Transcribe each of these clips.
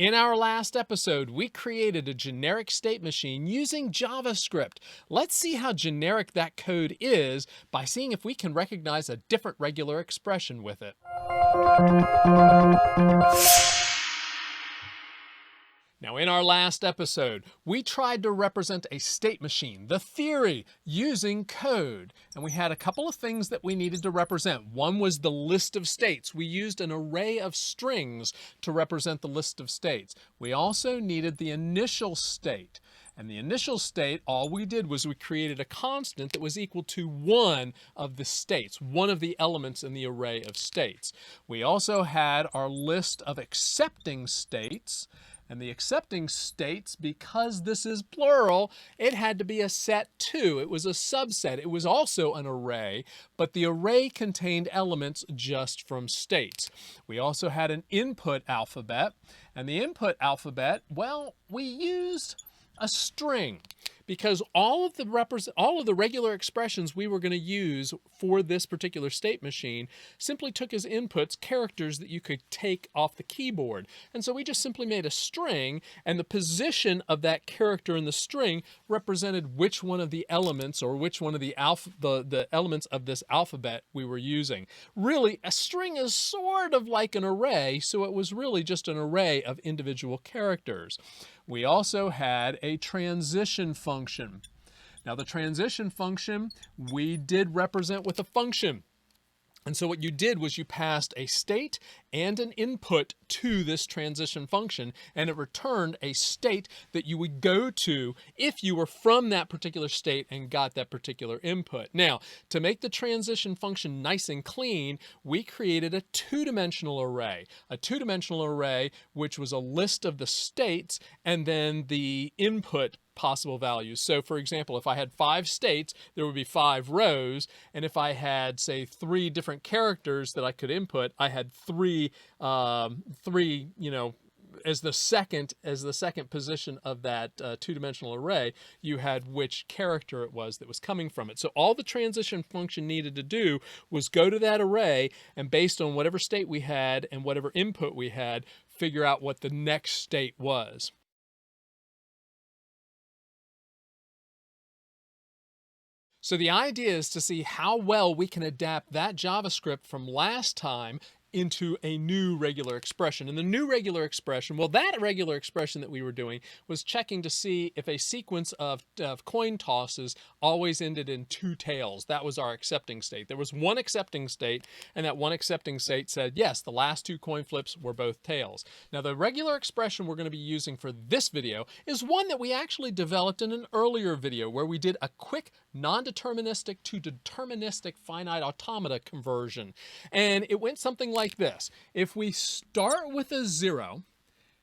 In our last episode, we created a generic state machine using JavaScript. Let's see how generic that code is by seeing if we can recognize a different regular expression with it. Now, in our last episode, we tried to represent a state machine, the theory, using code. And we had a couple of things that we needed to represent. One was the list of states. We used an array of strings to represent the list of states. We also needed the initial state. And the initial state, all we did was we created a constant that was equal to one of the states, one of the elements in the array of states. We also had our list of accepting states. And the accepting states, because this is plural, it had to be a set too. It was a subset. It was also an array, but the array contained elements just from states. We also had an input alphabet, and the input alphabet, well, we used a string, because all of the regular expressions we were going to use for this particular state machine simply took as inputs characters that you could take off the keyboard. And so we just simply made a string, and the position of that character in the string represented which one of the elements or which one of the elements of this alphabet we were using. Really, a string is sort of like an array, so it was really just an array of individual characters. We also had a transition function. Now, the transition function we did represent with a function. And so what you did was you passed a state and an input to this transition function, and it returned a state that you would go to if you were from that particular state and got that particular input. Now, to make the transition function nice and clean, we created a two-dimensional array. A two-dimensional array which was a list of the states and then the input possible values. So for example, if I had 5 states, there would be 5 rows, and if I had, say, 3 different characters that I could input, I had three, as the second position of that two-dimensional array, you had which character it was that was coming from it. So all the transition function needed to do was go to that array, and based on whatever state we had and whatever input we had, figure out what the next state was. So the idea is to see how well we can adapt that JavaScript from last time into a new regular expression. And the new regular expression, well, that regular expression that we were doing was checking to see if a sequence of coin tosses always ended in 2 tails. That was our accepting state. There was one accepting state, and that one accepting state said, yes, the last 2 coin flips were both tails. Now, the regular expression we're going to be using for this video is one that we actually developed in an earlier video where we did a quick non-deterministic to deterministic finite automata conversion. And it went something like this. If we start with a 0,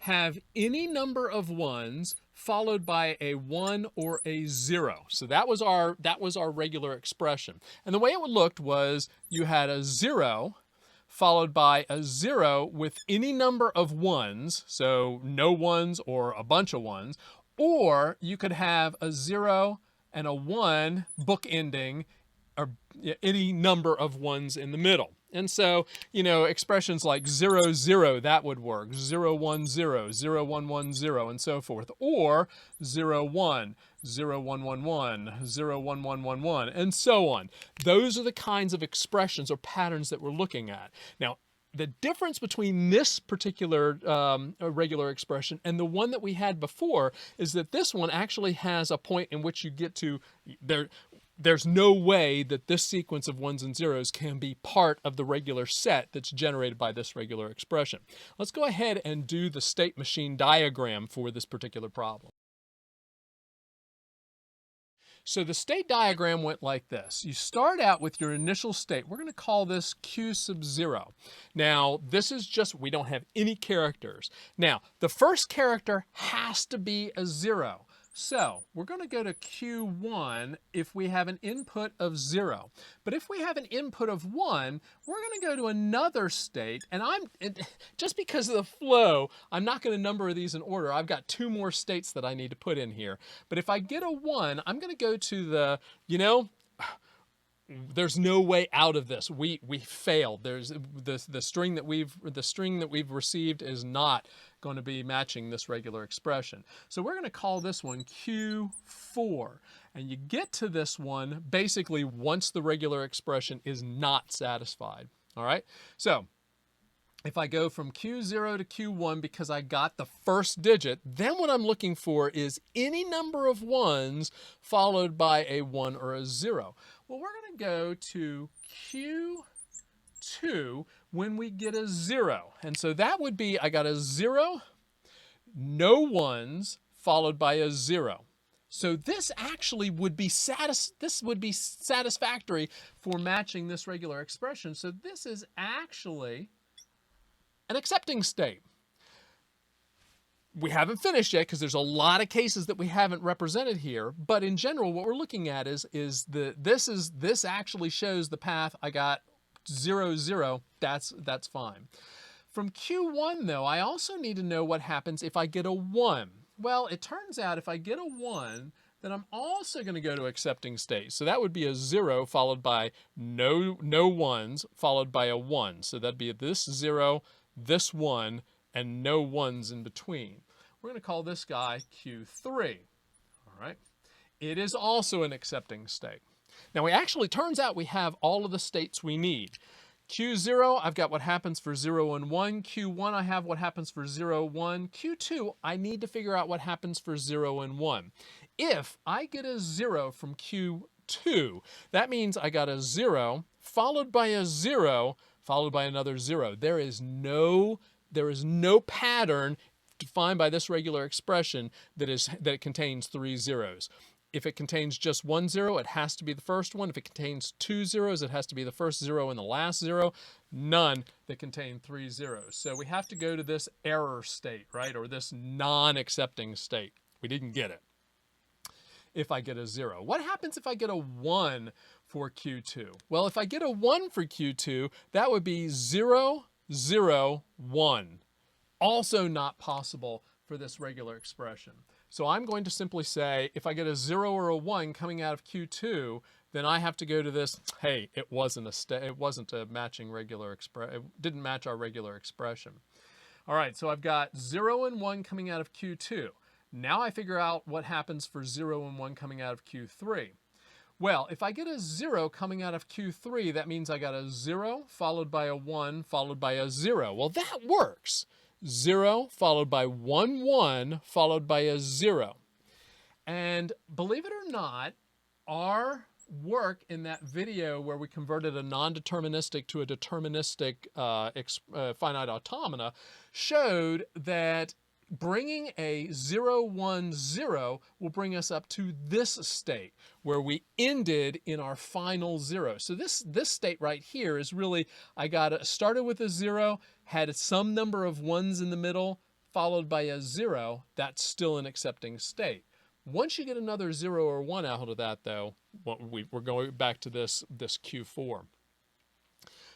have any number of 1s followed by a 1 or a 0. So that was our regular expression. And the way it would look was you had a 0 followed by a 0 with any number of 1s, so no 1s or a bunch of 1s, or you could have a 0 and a 1 bookending or any number of 1s in the middle. And so, expressions like 0, 0, that would work. 0, 1, 0, 0, 1, 1, 0, and so forth. Or 0, 1, 0, 1, 1, 1, 0, 1, 1, 1, 1, and so on. Those are the kinds of expressions or patterns that we're looking at. Now, the difference between this particular regular expression and the one that we had before is that this one actually has a point in which you get to there's no way that this sequence of 1s and 0s can be part of the regular set that's generated by this regular expression. Let's go ahead and do the state machine diagram for this particular problem. So the state diagram went like this. You start out with your initial state. We're going to call this Q sub 0. Now, this is just, we don't have any characters. Now, the first character has to be a 0. So we're going to go to Q1 if we have an input of 0. But if we have an input of 1, we're going to go to another state. And just because of the flow, I'm not going to number these in order. I've got 2 more states that I need to put in here. But if I get a 1, I'm going to go to the, there's no way out of this. We failed. There's the string that we've received is not going to be matching this regular expression. So we're going to call this one Q4. And you get to this one basically once the regular expression is not satisfied. All right? So if I go from Q0 to Q1 because I got the first digit, then what I'm looking for is any number of ones followed by a 1 or a 0. Well, we're going to go to Q2 when we get a 0. And so that would be, I got a 0, no ones, followed by a 0. So this actually would be satisfactory for matching this regular expression. So this is actually an accepting state. We haven't finished yet because there's a lot of cases that we haven't represented here, but in general what we're looking at is this actually shows the path. I got 0, 0, that's fine. From Q1 though, I also need to know what happens if I get a 1. Well, it turns out if I get a 1, then I'm also going to go to accepting state. So that would be a 0 followed by no ones followed by a 1. So that'd be this 0, this 1, and no ones in between. We're going to call this guy Q3. All right. It is also an accepting state. Now, it actually turns out we have all of the states we need. Q0, I've got what happens for 0 and 1. Q1, I have what happens for 0, 1. Q2, I need to figure out what happens for 0 and 1. If I get a 0 from Q2, that means I got a 0 followed by a 0 followed by another 0. There is no pattern defined by this regular expression that contains 3 zeros. If it contains just 1 0, it has to be the first one. If it contains 2 zeros, it has to be the first 0 and the last 0. None that contain 3 zeros. So we have to go to this error state, right? Or this non-accepting state. We didn't get it. If I get a 0. What happens if I get a 1 for Q2? Well, if I get a 1 for Q2, that would be 0, 0, 1. Also not possible for this regular expression. So I'm going to simply say, if I get a 0 or a 1 coming out of Q2, then I have to go to this, hey, it wasn't a matching regular expression. It didn't match our regular expression. All right, so I've got 0 and 1 coming out of Q2. Now I figure out what happens for 0 and 1 coming out of Q3. Well, if I get a 0 coming out of Q3, that means I got a 0 followed by a 1 followed by a 0. Well, that works. 0 followed by 1, 1 followed by a 0. And believe it or not, our work in that video where we converted a non-deterministic to a deterministic finite automata showed that bringing a 0, 1, 0 will bring us up to this state where we ended in our final 0. So this state right here is really, I started with a 0, had some number of 1s in the middle, followed by a 0. That's still an accepting state. Once you get another 0 or 1 out of that, though, we're going back to this Q4.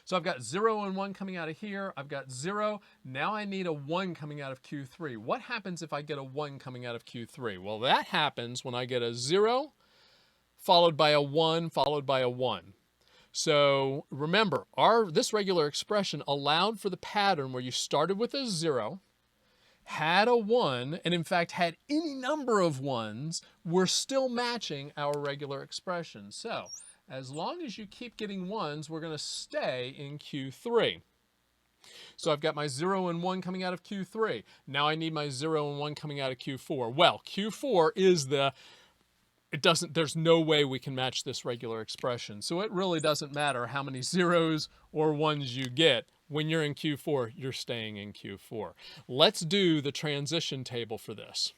So I've got 0 and 1 coming out of here. I've got 0. Now I need a 1 coming out of Q3. What happens if I get a 1 coming out of Q3? Well, that happens when I get a 0 followed by a 1 followed by a 1. So remember, this regular expression allowed for the pattern where you started with a 0, had a 1, and in fact had any number of 1s, we're still matching our regular expression. So as long as you keep getting 1s, we're going to stay in Q3. So I've got my 0 and 1 coming out of Q3. Now I need my 0 and 1 coming out of Q4. Well, Q4 is there's no way we can match this regular expression. So it really doesn't matter how many 0s or 1s you get. When you're in Q4, you're staying in Q4. Let's do the transition table for this.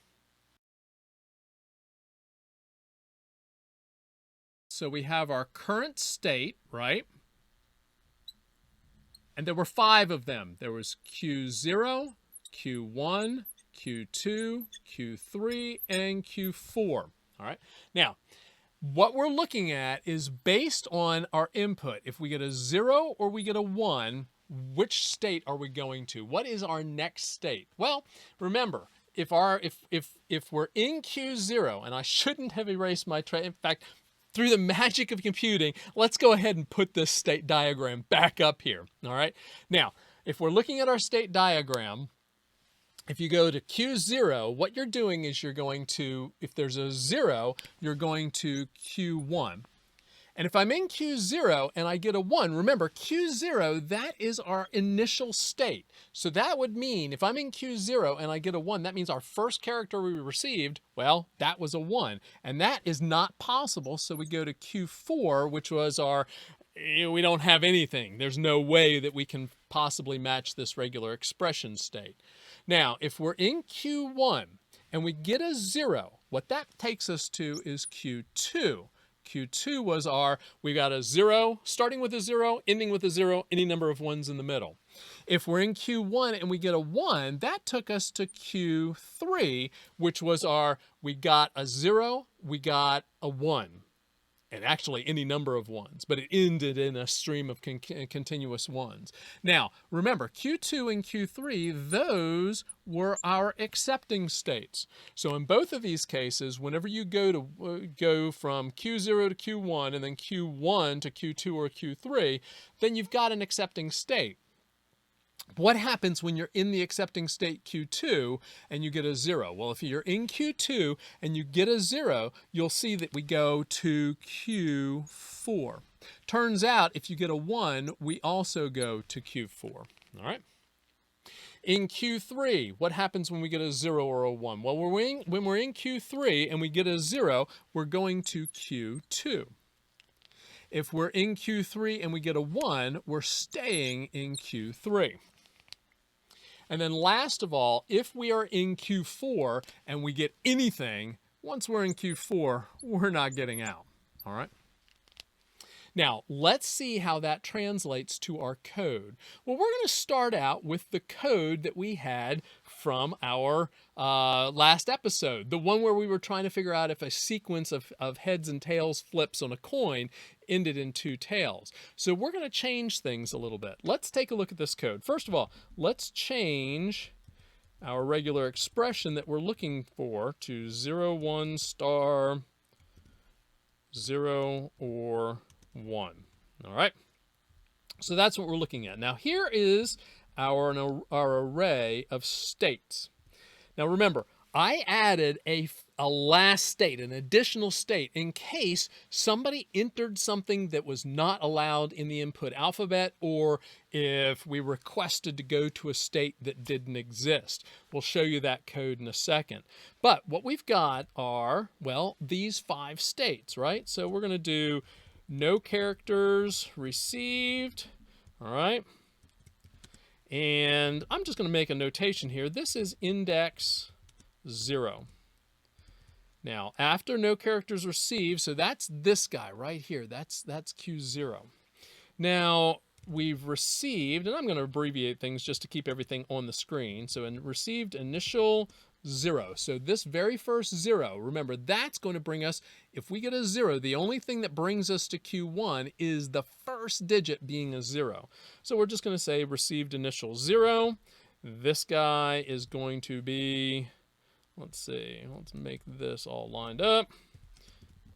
So we have our current state, right? And there were 5 of them. There was Q0, Q1, Q2, Q3, and Q4. All right. Now, what we're looking at is based on our input. If we get a 0 or we get a 1, which state are we going to? What is our next state? Well, remember, if we're in Q0, and I shouldn't have erased my tray. In fact, through the magic of computing, let's go ahead and put this state diagram back up here. All right. Now, if we're looking at our state diagram, if you go to Q0, what you're doing is you're going to, if there's a 0, you're going to Q1. And if I'm in Q0 and I get a 1, remember Q0, that is our initial state. So that would mean if I'm in Q0 and I get a 1, that means our first character we received, well, that was a 1. And that is not possible, so we go to Q4, which was our, we don't have anything. There's no way that we can possibly match this regular expression state. Now, if we're in Q1 and we get a 0, what that takes us to is Q2. Q2 was our, we got a 0, starting with a 0, ending with a 0, any number of 1s in the middle. If we're in Q1 and we get a 1, that took us to Q3, which was our, we got a 0, we got a 1. And actually any number of 1s, but it ended in a stream of continuous 1s. Now, remember, Q2 and Q3, those were our accepting states. So in both of these cases, whenever you go from Q0 to Q1 and then Q1 to Q2 or Q3, then you've got an accepting state. What happens when you're in the accepting state Q2 and you get a 0? Well, if you're in Q2 and you get a 0, you'll see that we go to Q4. Turns out if you get a 1, we also go to Q4. All right. In Q3, what happens when we get a 0 or a 1? Well, when we're in Q3 and we get a 0, we're going to Q2. If we're in Q3 and we get a 1, we're staying in Q3. And then last of all, if we are in Q4 and we get anything, once we're in Q4, we're not getting out. All right. Now, let's see how that translates to our code. Well, we're going to start out with the code that we had from our last episode, the one where we were trying to figure out if a sequence of heads and tails flips on a coin ended in 2 tails. So we're going to change things a little bit. Let's take a look at this code. First of all, let's change our regular expression that we're looking for to 0, 1, star, 0, or 1. All right. So that's what we're looking at. Now here is our array of states. Now remember, I added a last state, an additional state, in case somebody entered something that was not allowed in the input alphabet, or if we requested to go to a state that didn't exist. We'll show you that code in a second. But what we've got are, well, these 5 states, right? So we're going to do no characters received, all right? And I'm just going to make a notation here. This is index 0. Now, after no characters received, so that's this guy right here. That's Q0. Now, we've received, and I'm going to abbreviate things just to keep everything on the screen. So, received initial 0. So this very first 0, remember, that's going to bring us, if we get a 0, the only thing that brings us to Q1 is the first digit being a 0. So we're just going to say received initial 0. This guy is going to be, let's see, let's make this all lined up.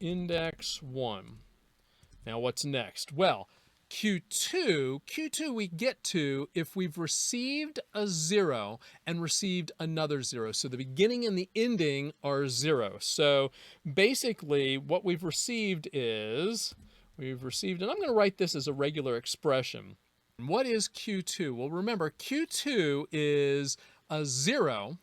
Index 1. Now what's next? Well, Q2 we get to if we've received a 0 and received another 0. So the beginning and the ending are 0. So basically what we've received is, and I'm going to write this as a regular expression. What is Q2? Well, remember, Q2 is a 0.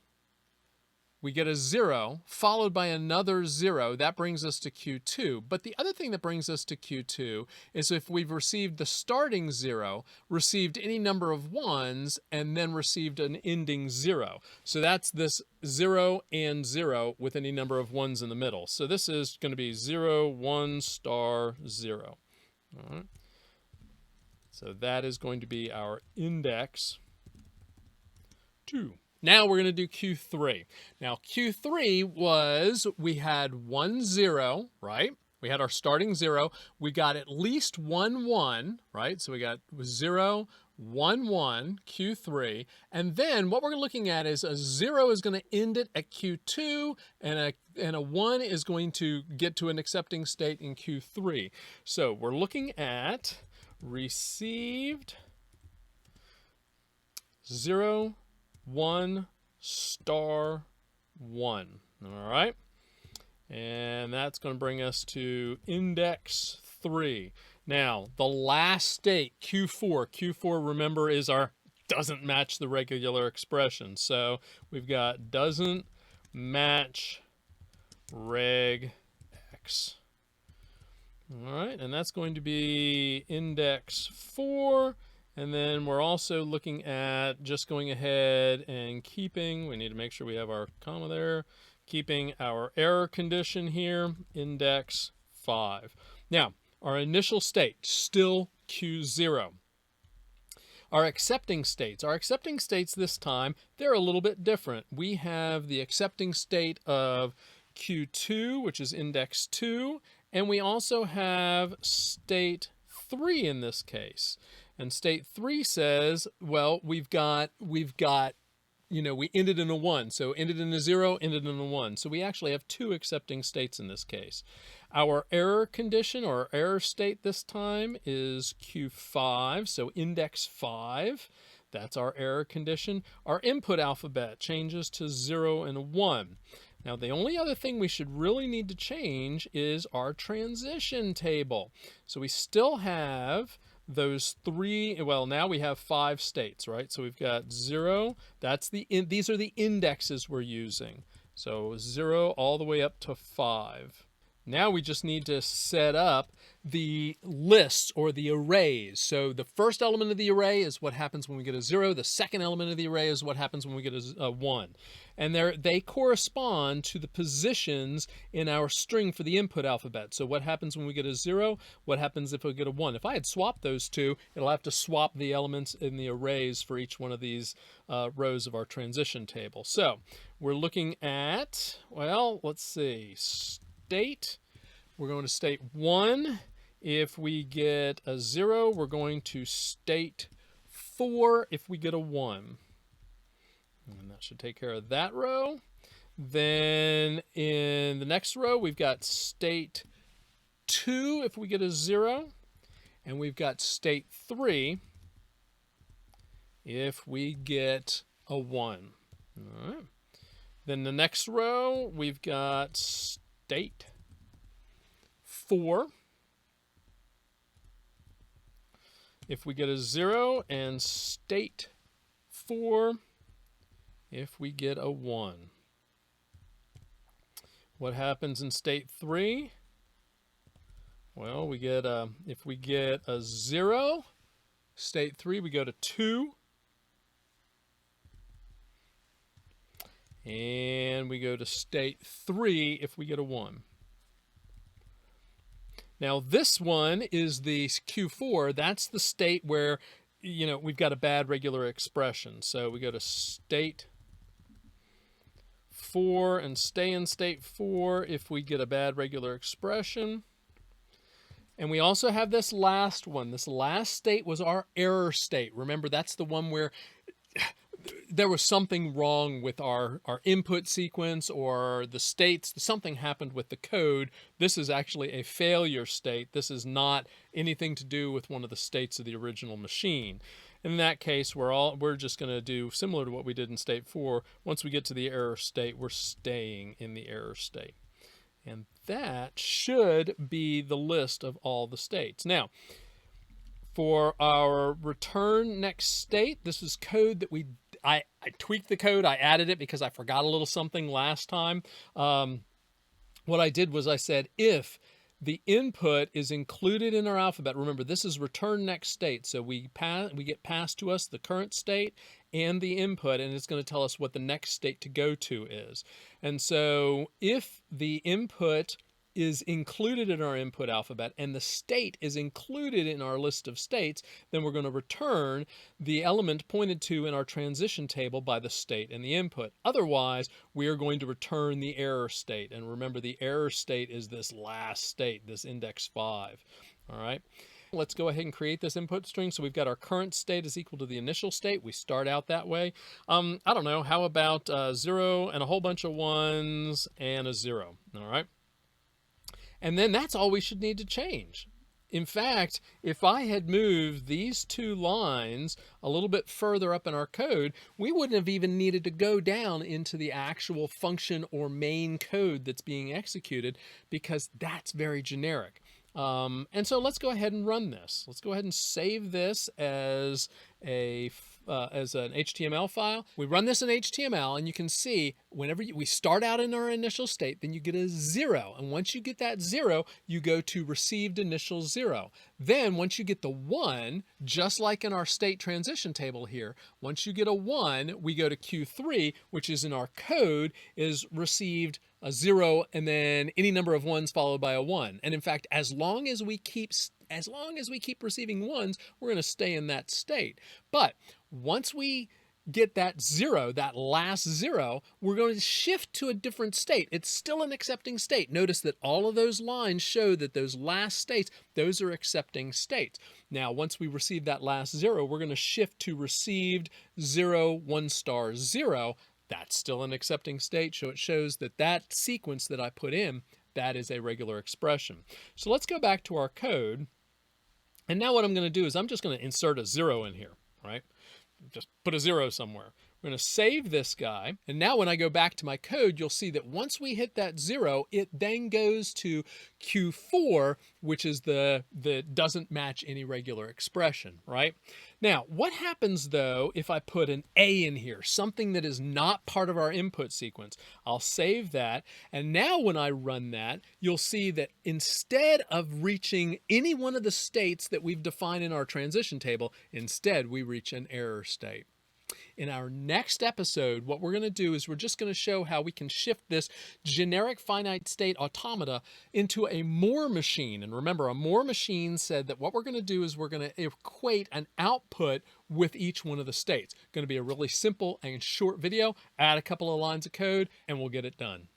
We get a 0 followed by another 0. That brings us to Q2. But the other thing that brings us to Q2 is if we've received the starting 0, received any number of 1s, and then received an ending 0. So that's this 0 and 0 with any number of 1s in the middle. So this is going to be 0, 1, star, 0. All right. So that is going to be our index 2. Now we're going to do Q3. Now Q3 was, we had 1, 0, right? We had our starting 0. We got at least 1, 1, right? So we got 0, 1, 1, Q3. And then what we're looking at is a 0 is going to end it at Q2, and a 1 is going to get to an accepting state in Q3. So we're looking at received 0, 1, star 1. All right. And that's going to bring us to index 3. Now, the last state, Q4. Q4, remember, is our doesn't match the regular expression. So we've got doesn't match regEx. All right, and that's going to be index 4. And then we're also looking at just going ahead and keeping, we need to make sure we have our comma there, keeping our error condition here, index 5. Now, our initial state, still Q0. Our accepting states this time, they're a little bit different. We have the accepting state of Q2, which is index 2, and we also have state 3 in this case. And state 3 says, well, we ended in a 1. So ended in a 0, ended in a 1. So we actually have 2 accepting states in this case. Our error condition or error state this time is Q5, so index 5. That's our error condition. Our input alphabet changes to 0 and 1. Now, the only other thing we should really need to change is our transition table. So we still have those 3, well, now we have 5 states, right? So we've got 0, these are the indexes we're using. So 0 all the way up to 5. Now we just need to set up the lists or the arrays. So the first element of the array is what happens when we get a 0. The second element of the array is what happens when we get a 1. And they correspond to the positions in our string for the input alphabet. So what happens when we get a 0? What happens if we get a 1? If I had swapped those two, it'll have to swap the elements in the arrays for each one of these rows of our transition table. So we're looking at, well, let's see, state. We're going to state 1. If we get a 0, we're going to state 4 if we get a 1. And that should take care of that row. Then in the next row, we've got state 2 if we get a 0. And we've got state 3 if we get a 1. All right. Then the next row, we've got state 4 if we get a 0, and state 4 if we get a 1. What happens in state 3? Well, we get if we get a 0, state 3, we go to 2. And we go to state 3 if we get a 1. Now this one is the Q4. That's the state where, we've got a bad regular expression. So we go to state 4 and stay in state 4 if we get a bad regular expression. And we also have this last one. This last state was our error state. Remember, that's the one where there was something wrong with our input sequence or the states. Something happened with the code. This is actually a failure state. This is not anything to do with one of the states of the original machine. In that case, we're just going to do similar to what we did in state 4. Once we get to the error state, we're staying in the error state. And that should be the list of all the states. Now, for our return next state, this is code that I tweaked the code. I added it because I forgot a little something last time. What I did was I said, if the input is included in our alphabet, remember this is return next state. So we get passed to us the current state and the input, and it's going to tell us what the next state to go to is. And so if the input is included in our input alphabet and the state is included in our list of states, then we're going to return the element pointed to in our transition table by the state and the input. Otherwise, we are going to return the error state. And remember, the error state is this last state, this index 5. All right. Let's go ahead and create this input string. So we've got our current state is equal to the initial state. We start out that way. I don't know. How about 0 and a whole bunch of 1s and a 0? All right. And then that's all we should need to change. In fact, if I had moved these two lines a little bit further up in our code, we wouldn't have even needed to go down into the actual function or main code that's being executed, because that's very generic. And so let's go ahead and run this. Let's go ahead and save this as as an HTML file. We run this in HTML, and you can see whenever we start out in our initial state, then you get a 0. And once you get that 0, you go to received initial 0. Then once you get the 1, just like in our state transition table here, once you get a 1, we go to Q3, which is in our code, is received a 0 and then any number of 1s followed by a 1. And in fact, as long as we keep receiving 1s, we're going to stay in that state. But once we get that 0, that last 0, we're going to shift to a different state. It's still an accepting state. Notice that all of those lines show that those last states, those are accepting states. Now, once we receive that last 0, we're going to shift to received 0, 1 star 0. That's still an accepting state, so it shows that that sequence that I put in, that is a regular expression. So let's go back to our code. And now what I'm going to do is I'm just going to insert a 0 in here, right? Just put a 0 somewhere. We're going to save this guy. And now when I go back to my code, you'll see that once we hit that 0, it then goes to Q4, which is the doesn't match any regular expression, right? Now, what happens though if I put an A in here, something that is not part of our input sequence? I'll save that. And now when I run that, you'll see that instead of reaching any one of the states that we've defined in our transition table, instead we reach an error state. In our next episode, what we're going to do is we're just going to show how we can shift this generic finite state automata into a Moore machine. And remember, a Moore machine said that what we're going to do is we're going to equate an output with each one of the states. Going to be a really simple and short video. Add a couple of lines of code and we'll get it done.